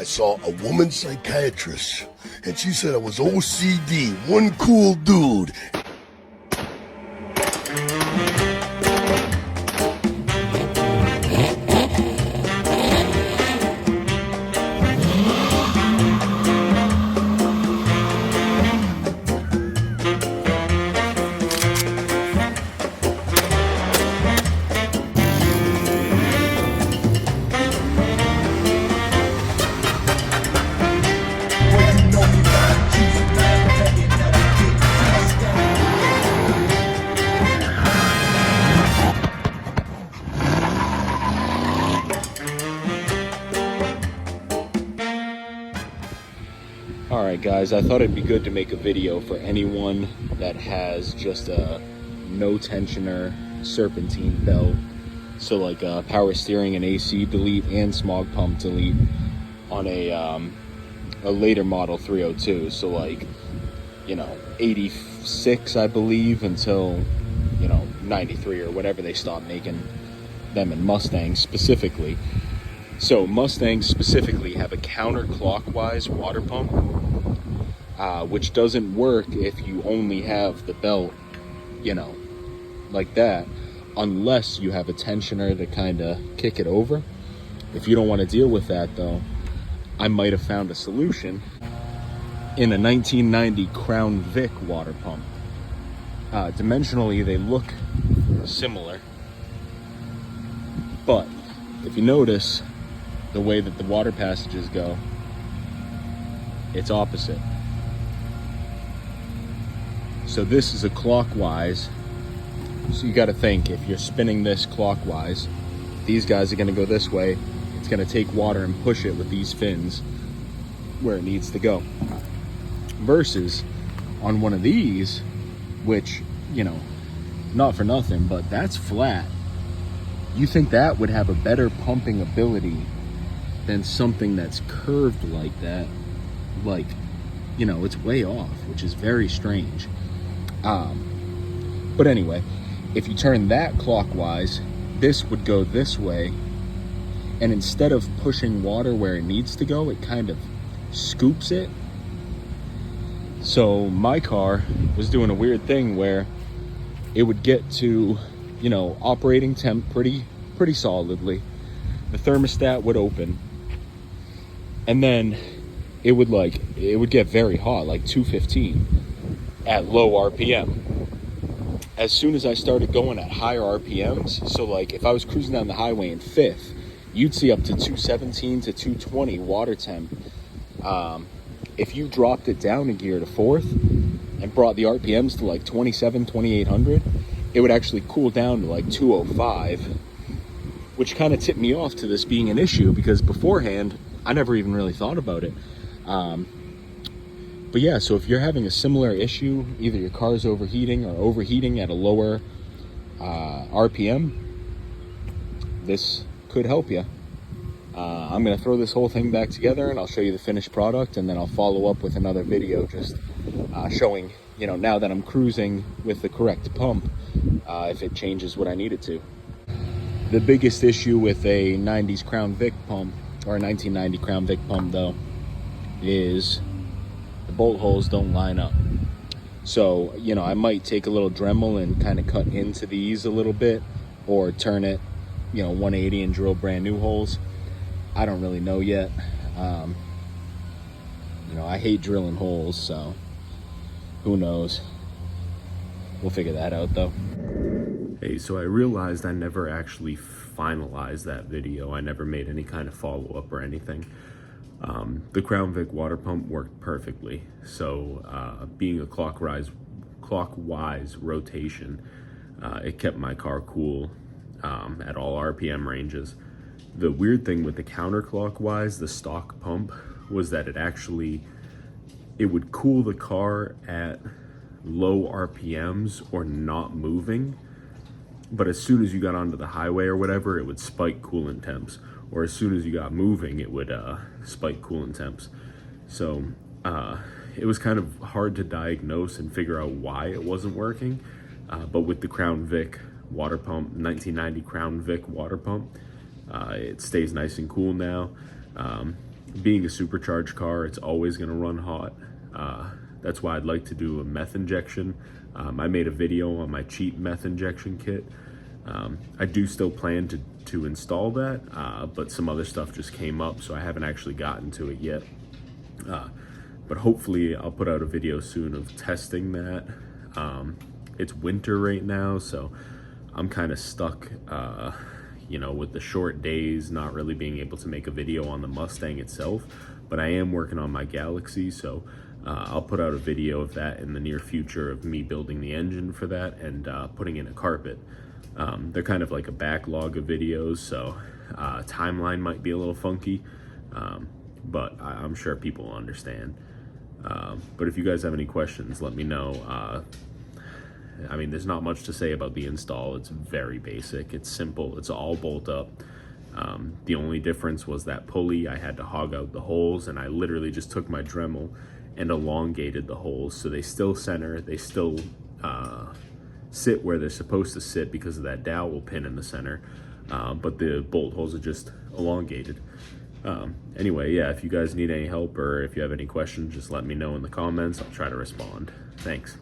I saw a woman psychiatrist, and she said I was OCD, one cool dude. Alright guys, I thought it'd be good to make a video for anyone that has just a no tensioner serpentine belt. So like power steering and AC delete and smog pump delete on a later model 302. So like, 86 I believe until, 93 or whatever they stopped making them in Mustangs specifically. So Mustangs specifically have a counterclockwise water pump, which doesn't work if you only have the belt, like that, unless you have a tensioner to kind of kick it over. If you don't want to deal with that though, I might have found a solution in a 1990 Crown Vic water pump. Dimensionally, they look similar, but if you notice, the way that the water passages go, it's opposite. So this is a clockwise. So you got to think, if you're spinning this clockwise, these guys are going to go this way. It's going to take water and push it with these fins where it needs to go. Versus on one of these, which, not for nothing, but that's flat. You think that would have a better pumping ability than something that's curved like that? Like, it's way off, which is very strange. But anyway, if you turn that clockwise, this would go this way, and instead of pushing water where it needs to go, it kind of scoops it. So my car was doing a weird thing where it would get to, operating temp pretty solidly. The thermostat would open, and then it would get very hot, like 215 at low RPM. As soon as I started going at higher RPMs, so like if I was cruising down the highway in fifth, you'd see up to 217 to 220 water temp. If you dropped it down a gear to fourth and brought the RPMs to like 27, 2800, it would actually cool down to like 205, which kind of tipped me off to this being an issue, because beforehand, I never even really thought about it. But yeah, so if you're having a similar issue, either your car's overheating or overheating at a lower RPM, this could help you. I'm going to throw this whole thing back together and I'll show you the finished product, and then I'll follow up with another video just showing, now that I'm cruising with the correct pump, if it changes what I need it to. The biggest issue with a 90s Crown Vic pump, or a 1990 Crown Vic pump though, is the bolt holes don't line up. So, I might take a little Dremel and kind of cut into these a little bit, or turn it, 180 and drill brand new holes. I don't really know yet. I hate drilling holes, so who knows? We'll figure that out though. Hey, so I realized I never actually finalized that video. I never made any kind of follow-up or anything. The Crown Vic water pump worked perfectly. So being a clockwise rotation, it kept my car cool at all RPM ranges. The weird thing with the counterclockwise, the stock pump, was that it would cool the car at low RPMs or not moving, but as soon as you got onto the highway or whatever, it would spike coolant temps, or as soon as you got moving, it would spike coolant temps. So it was kind of hard to diagnose and figure out why it wasn't working, but with the Crown Vic water pump, 1990 Crown Vic water pump, it stays nice and cool now. being a supercharged car, it's always going to run hot. That's why I'd like to do a meth injection. I made a video on my cheap meth injection kit. I do still plan to install that, but some other stuff just came up, so I haven't actually gotten to it yet. But hopefully I'll put out a video soon of testing that. It's winter right now, so I'm kind of stuck, you know, with the short days, not really being able to make a video on the Mustang itself, but I am working on my Galaxy, so I'll put out a video of that in the near future of me building the engine for that and putting in a carpet. They're kind of like a backlog of videos, so timeline might be a little funky, but I'm sure people will understand. But if you guys have any questions, let me know. I mean, there's not much to say about the install. It's very basic. It's simple. It's all bolt up. The only difference was that pulley. I had to hog out the holes, and I literally just took my Dremel and elongated the holes so they still center. They still sit where they're supposed to sit because of that dowel pin in the center. But the bolt holes are just elongated. Anyway, yeah, if you guys need any help or if you have any questions, just let me know in the comments. I'll try to respond. Thanks.